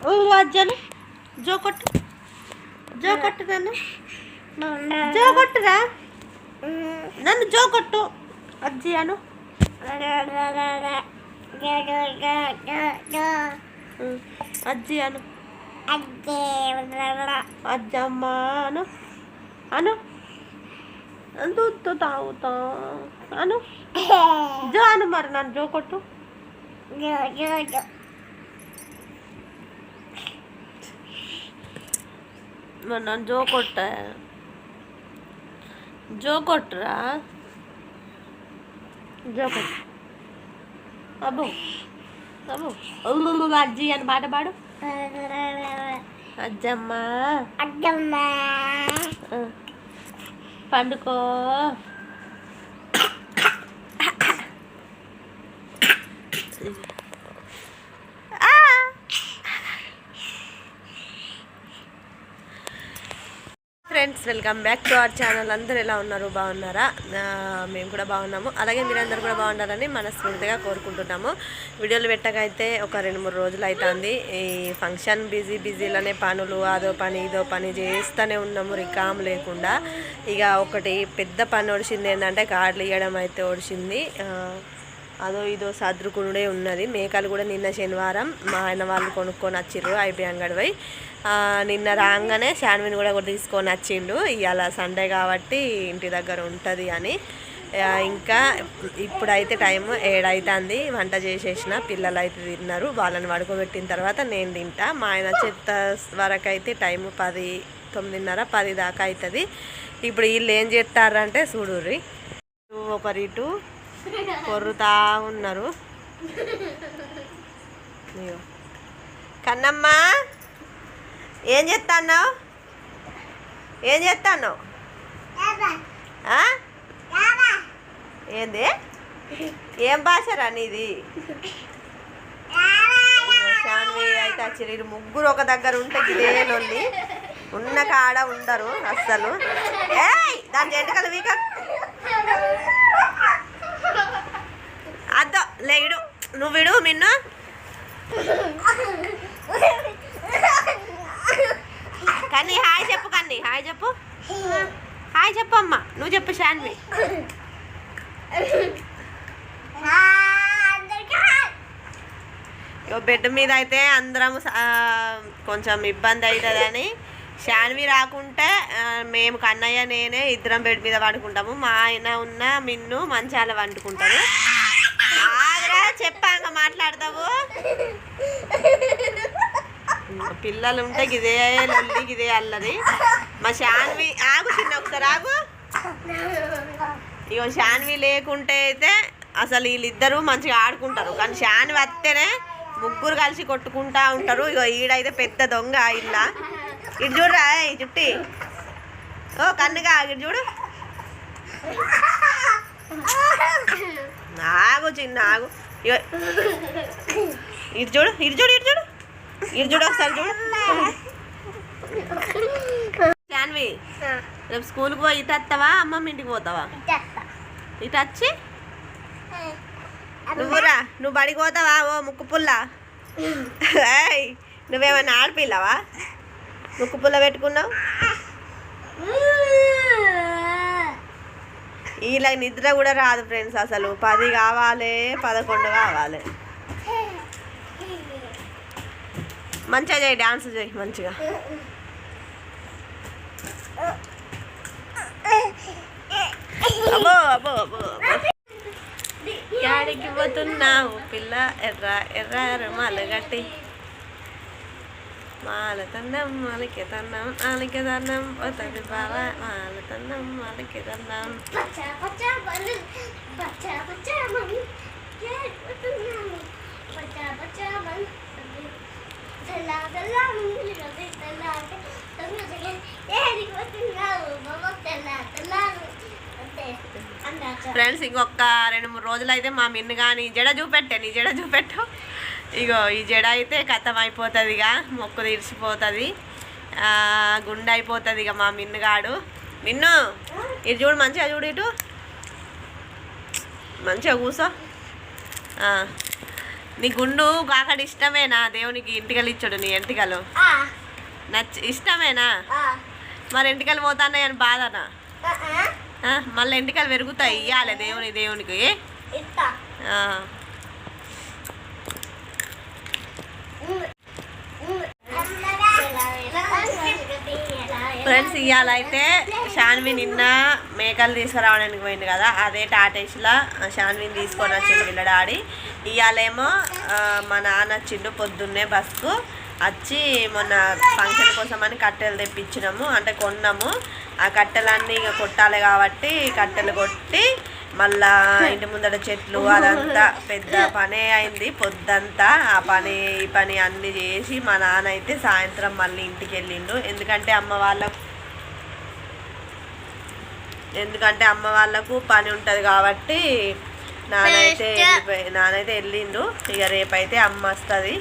అజ్జను జో కొట్టు నన్ను జో కొట్టురా నన్ను జో కొట్టు అజ్జి అను అజ్జి అను అజ్జమ్మ అను అను దుద్దు తాగుతా అను జో అను మరి నన్ను జో కొట్టు మరి నన్ను జో కొట్టురా జో కొట్టు అబ్బు అజ్జి అని పాట పాడు అజ్జమ్మ పండుకో friends welcome back to our channel. అందరూ ఎలా ఉన్నారు, బాగున్నారా? మేము కూడా బాగున్నాము. అలాగే మీరందరూ కూడా బాగుండాలని మనస్ఫూర్తిగా కోరుకుంటున్నాము. వీడియోలు పెట్టకైతే ఒక 2-3 రోజులు అవుతుంది. ఈ ఫంక్షన్ బిజీలోనే పనులు అదో పని ఇదో పని చేస్తూనే ఉన్నాము రికామ్ లేకుండా. ఇక ఒకటి పెద్ద పని ఒడిచింది ఏంటంటే కార్డులు ఇవ్వడం అయితే ఒడిచింది. అదో ఇదో సర్దుకునుడే ఉన్నది. మేకలు కూడా నిన్న శనివారం మా ఆయన వాళ్ళు కొనుక్కొని వచ్చిర్రు ఐబీ అంగడిపై. నిన్న రాగానే శాన్విని కూడా తీసుకొని వచ్చిండు. ఇవాళ సండే కాబట్టి ఇంటి దగ్గర ఉంటుంది అని. ఇంకా ఇప్పుడైతే టైం 7 అవుతుంది. వంట చేసేసిన, పిల్లలు అయితే తిన్నారు. వాళ్ళని పడుకోబెట్టిన తర్వాత నేను తింటా. మా ఆయన చెత్త వరకు అయితే టైము 10, 9:30, 10 దాకా అవుతుంది. ఇప్పుడు వీళ్ళు ఏం చేస్తారంటే చూడుర్రి, ఒకరిటు కొర్రుతా ఉన్నారు. కన్నమ్మ ఏం చేస్తున్నావు? ఏంది? ఏం భాషరా నీది? శాన్వి అయితే వచ్చి ముగ్గురు ఒక దగ్గర ఉంటే గిదేనోళ్ళి ఉన్న కాడ ఉండరు అస్సలు. దాని జంటకలు వీక అద్దో లేడు నువ్వు విడు మిన్ను. కన్నీ హాయ్ చెప్పు, కన్నీ హాయ్ చెప్పు, హాయ్ చెప్పు అమ్మ. నువ్వు చెప్పు శాన్వి. బెడ్ మీద అయితే అందరం కొంచెం ఇబ్బంది అవుతుందని శాన్వి రాకుంటే మేము కన్నయ్య నేనే ఇద్దరం బెడ్ మీద వండుకుంటాము. మా ఆయన ఉన్న మిన్ను మంచాల వండుకుంటారు. ఆగ్రా చెప్పాక మాట్లాడతావు. పిల్లలు ఉంటే గిదే లొల్లి గిదే అల్లది. మా శాన్వి ఆగు చిన్న ఒకసారి ఆగు. ఇగో శాన్వి లేకుంటే అయితే అసలు వీళ్ళిద్దరూ మంచిగా ఆడుకుంటారు. కానీ శాన్వి వస్తేనే ముగ్గురు కలిసి కొట్టుకుంటా ఉంటారు. ఇగో ఈడైతే పెద్ద దొంగ ఇలా. ఇటు చూడరా ఈ చుట్టి. ఓ కన్నుగా ఇటు చూడు. ఆగు చిన్న ఆగు. ఇటు చూడు, ఇటు చూడు, ఇటు చూడు, ఇటు చూడు ఒకసారి చూడు. శాన్వి రేపు స్కూల్కి పోయి ఇటు వస్తావా, అమ్మమ్మ ఇంటికి పోతావా? ఇటు వచ్చి నువ్వు బడికి పోతావా? ఓ ముక్కు పుల్ల, నువ్వేమన్నా ఆడపిల్లవా? ముక్కు పుల్ల పెట్టుకున్నావు. ఇలా నిద్ర కూడా రాదు ఫ్రెండ్స్. అసలు 10 కావాలి, 11 కావాలి. మంచిగా చేయి, డాన్స్ చేయి మంచిగా. అబ్బో అబ్బో అబ్బో యాడికి పోతున్నావు పిల్ల? ఎర్ర ఎర్ర రుమాలు గట్టి మాల తండం మాలికి తండం ఆలికి దండం పోతుంది బావ. మాల తండం మాలికి దండం. ఫ్రెండ్స్ ఇంకొక 2-3 రోజులు అయితే మా మిన్ను కానీ జడ చూపెట్టే, నీ జడ చూపెట్టు. ఇగో ఈ జడ అయితే కథం అయిపోతుంది. ఇక మొక్కు తీర్చిపోతుంది, గుండె అయిపోతుంది. ఇక మా మిన్నుగాడు. మిన్ను ఇటు చూడు, మంచిగా చూడు, ఇటు మంచిగా కూర్చో. నీ గుండు కాకడ ఇష్టమేనా దేవునికి ఎంటికలు ఇచ్చాడు నీ ఎంటికలు ఇష్టమేనా మరి ఎంటికలు పోతాన్నాయి అని బాధనా మళ్ళీ ఎంటికలు పెరుగుతాయి ఇవ్వాలి దేవునికి ఫ్రెండ్స్ ఇవాళైతే షాన్వి నిన్న మేకలు తీసుకురావడానికి పోయింది కదా, అదే టాటేస్లో షాన్విని తీసుకొని వచ్చింది వీళ్ళ డాడీ. ఇవాళేమో మా నాన్న వచ్చిండు పొద్దున్నే బస్కు వచ్చి మొన్న ఫంక్షన్ కోసం అని కట్టెలు తెప్పించినాము, అంటే కొన్నాము. ఆ కట్టెలన్నీ ఇక కొట్టాలి కాబట్టి కట్టెలు కొట్టి మళ్ళా ఇంటి ముందర చెట్లు అదంతా పెద్ద పనే అయింది పొద్దంతా. ఆ పని ఈ పని అన్నీ చేసి మా నాన్న అయితే సాయంత్రం మళ్ళీ ఇంటికి వెళ్ళిండు. ఎందుకంటే అమ్మ వాళ్ళకు పని ఉంటుంది కాబట్టి నానైతే వెళ్ళిండు. ఇక రేపైతే అమ్మ వస్తుంది.